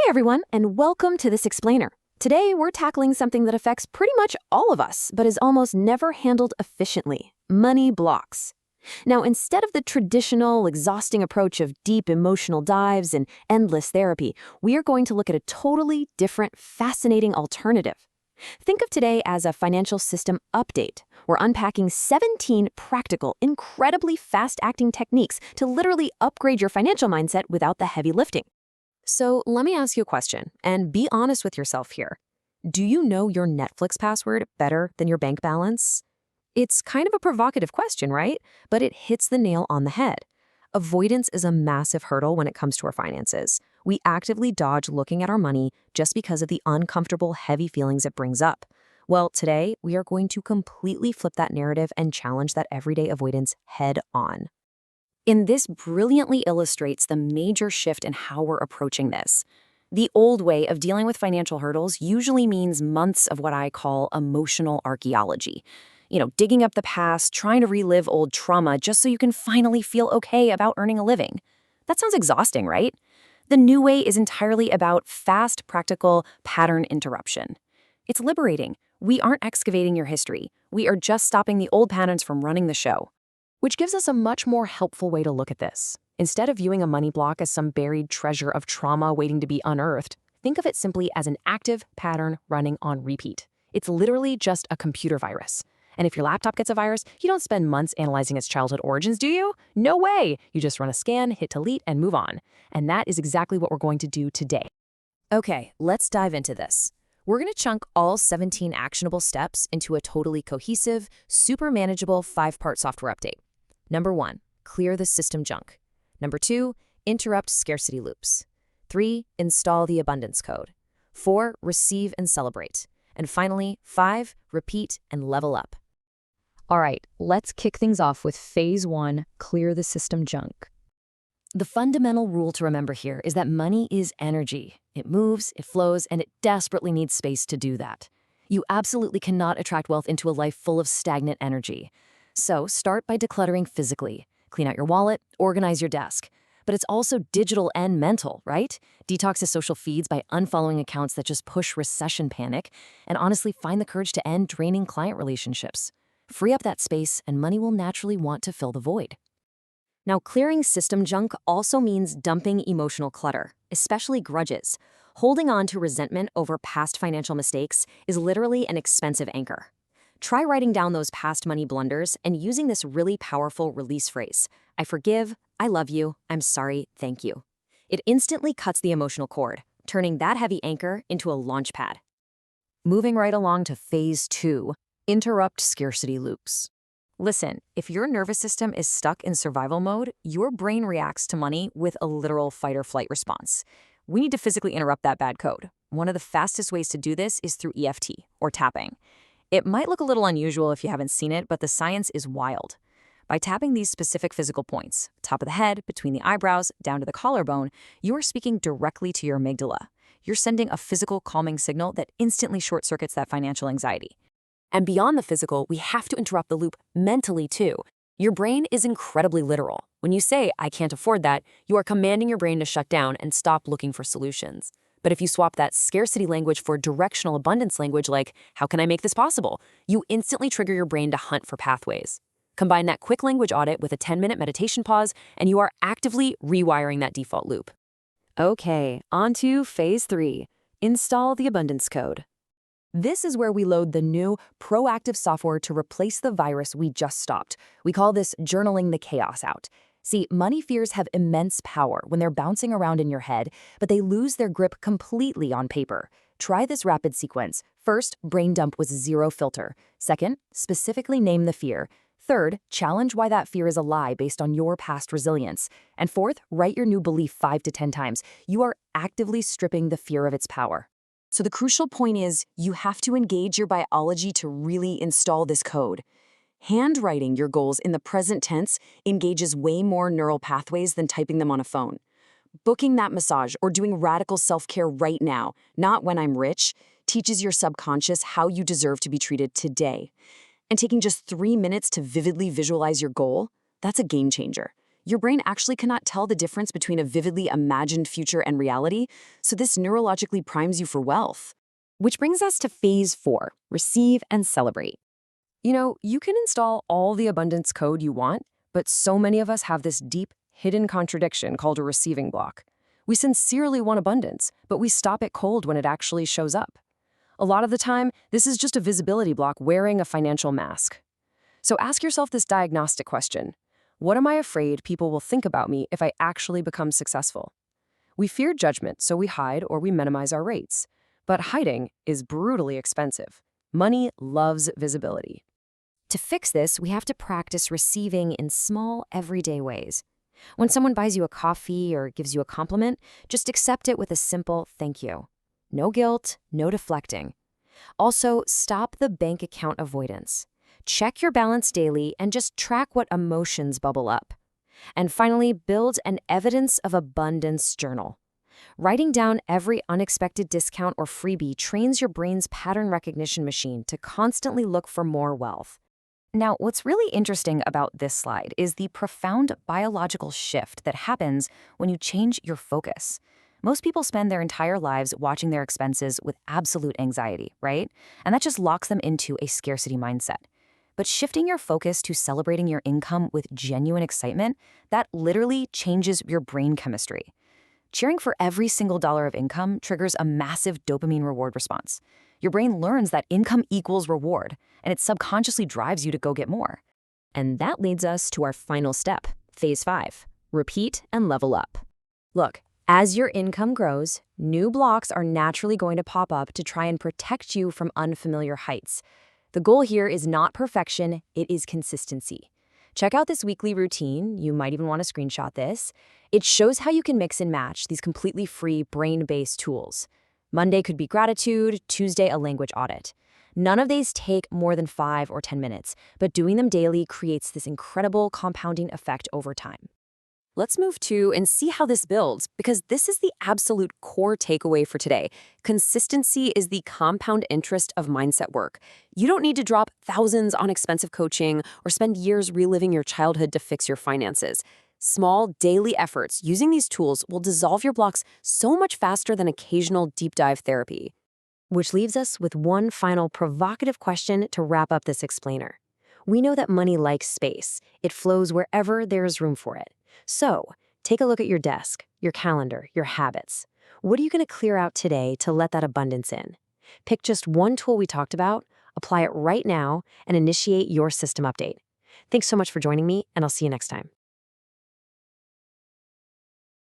Hi, everyone, and welcome to This Explainer. Today, we're tackling something that affects pretty much all of us, but is almost never handled efficiently: money blocks. Now, instead of the traditional, exhausting approach of deep emotional dives and endless therapy, we are going to look at a totally different, fascinating alternative. Think of today as a financial system update. We're unpacking 17 practical, incredibly fast-acting techniques to literally upgrade your financial mindset without the heavy lifting. So let me ask you a question, and be honest with yourself here. Do you know your Netflix password better than your bank balance? It's kind of a provocative question, right? But it hits the nail on the head. Avoidance is a massive hurdle when it comes to our finances. We actively dodge looking at our money just because of the uncomfortable, heavy feelings it brings up. Well, today, we are going to completely flip that narrative and challenge that everyday avoidance head on. This brilliantly illustrates the major shift in how we're approaching this. The old way of dealing with financial hurdles usually means months of what I call emotional archaeology. Digging up the past, trying to relive old trauma just so you can finally feel okay about earning a living. That sounds exhausting, right? The new way is entirely about fast, practical pattern interruption. It's liberating. We aren't excavating your history. We are just stopping the old patterns from running the show. Which gives us a much more helpful way to look at this. Instead of viewing a money block as some buried treasure of trauma waiting to be unearthed, think of it simply as an active pattern running on repeat. It's literally just a computer virus. And if your laptop gets a virus, you don't spend months analyzing its childhood origins, do you? No way! You just run a scan, hit delete, and move on. And that is exactly what we're going to do today. Okay, let's dive into this. We're going to chunk all 17 actionable steps into a totally cohesive, super manageable 5-part software update. Number 1, clear the system junk. Number 2, interrupt scarcity loops. 3, install the abundance code. 4, receive and celebrate. And finally, 5, repeat and level up. All right, let's kick things off with phase 1, clear the system junk. The fundamental rule to remember here is that money is energy. It moves, it flows, and it desperately needs space to do that. You absolutely cannot attract wealth into a life full of stagnant energy. So start by decluttering physically. Clean out your wallet, organize your desk. But it's also digital and mental, right? Detox the social feeds by unfollowing accounts that just push recession panic, and honestly find the courage to end draining client relationships. Free up that space, and money will naturally want to fill the void. Now, clearing system junk also means dumping emotional clutter, especially grudges. Holding on to resentment over past financial mistakes is literally an expensive anchor. Try writing down those past money blunders and using this really powerful release phrase: I forgive, I love you, I'm sorry, thank you. It instantly cuts the emotional cord, turning that heavy anchor into a launch pad. Moving right along to phase 2, interrupt scarcity loops. Listen, if your nervous system is stuck in survival mode, your brain reacts to money with a literal fight-or-flight response. We need to physically interrupt that bad code. One of the fastest ways to do this is through EFT, or tapping. It might look a little unusual if you haven't seen it, but the science is wild. By tapping these specific physical points, top of the head, between the eyebrows, down to the collarbone, you are speaking directly to your amygdala. You're sending a physical calming signal that instantly short-circuits that financial anxiety. And beyond the physical, we have to interrupt the loop mentally too. Your brain is incredibly literal. When you say, I can't afford that, you are commanding your brain to shut down and stop looking for solutions. But if you swap that scarcity language for directional abundance language like, how can I make this possible? You instantly trigger your brain to hunt for pathways. Combine that quick language audit with a 10-minute meditation pause, and you are actively rewiring that default loop. Okay, on to phase 3, install the abundance code. This is where we load the new, proactive software to replace the virus we just stopped. We call this journaling the chaos out. See, money fears have immense power when they're bouncing around in your head, but they lose their grip completely on paper. Try this rapid sequence. First, brain dump with zero filter. Second, specifically name the fear. Third, challenge why that fear is a lie based on your past resilience. And fourth, write your new belief 5 to 10 times. You are actively stripping the fear of its power. So the crucial point is, you have to engage your biology to really install this code. Handwriting your goals in the present tense engages way more neural pathways than typing them on a phone. Booking that massage or doing radical self-care right now, not when I'm rich, teaches your subconscious how you deserve to be treated today. And taking just 3 minutes to vividly visualize your goal, that's a game changer. Your brain actually cannot tell the difference between a vividly imagined future and reality, so this neurologically primes you for wealth. Which brings us to phase 4, receive and celebrate. You can install all the abundance code you want, but so many of us have this deep, hidden contradiction called a receiving block. We sincerely want abundance, but we stop it cold when it actually shows up. A lot of the time, this is just a visibility block wearing a financial mask. So ask yourself this diagnostic question. What am I afraid people will think about me if I actually become successful? We fear judgment, so we hide or we minimize our rates. But hiding is brutally expensive. Money loves visibility. To fix this, we have to practice receiving in small, everyday ways. When someone buys you a coffee or gives you a compliment, just accept it with a simple thank you. No guilt, no deflecting. Also, stop the bank account avoidance. Check your balance daily and just track what emotions bubble up. And finally, build an evidence of abundance journal. Writing down every unexpected discount or freebie trains your brain's pattern recognition machine to constantly look for more wealth. Now, what's really interesting about this slide is the profound biological shift that happens when you change your focus. Most people spend their entire lives watching their expenses with absolute anxiety, right? And that just locks them into a scarcity mindset. But shifting your focus to celebrating your income with genuine excitement, that literally changes your brain chemistry. Cheering for every single dollar of income triggers a massive dopamine reward response. Your brain learns that income equals reward, and it subconsciously drives you to go get more. And that leads us to our final step, phase 5, repeat and level up. Look, as your income grows, new blocks are naturally going to pop up to try and protect you from unfamiliar heights. The goal here is not perfection, it is consistency. Check out this weekly routine. You might even want to screenshot this. It shows how you can mix and match these completely free brain-based tools. Monday could be gratitude, Tuesday a language audit. None of these take more than 5 or 10 minutes, but doing them daily creates this incredible compounding effect over time. Let's move to and see how this builds, because this is the absolute core takeaway for today. Consistency is the compound interest of mindset work. You don't need to drop thousands on expensive coaching or spend years reliving your childhood to fix your finances. Small, daily efforts using these tools will dissolve your blocks so much faster than occasional deep dive therapy. Which leaves us with one final provocative question to wrap up this explainer. We know that money likes space. It flows wherever there's room for it. So, take a look at your desk, your calendar, your habits. What are you going to clear out today to let that abundance in? Pick just one tool we talked about, apply it right now, and initiate your system update. Thanks so much for joining me, and I'll see you next time.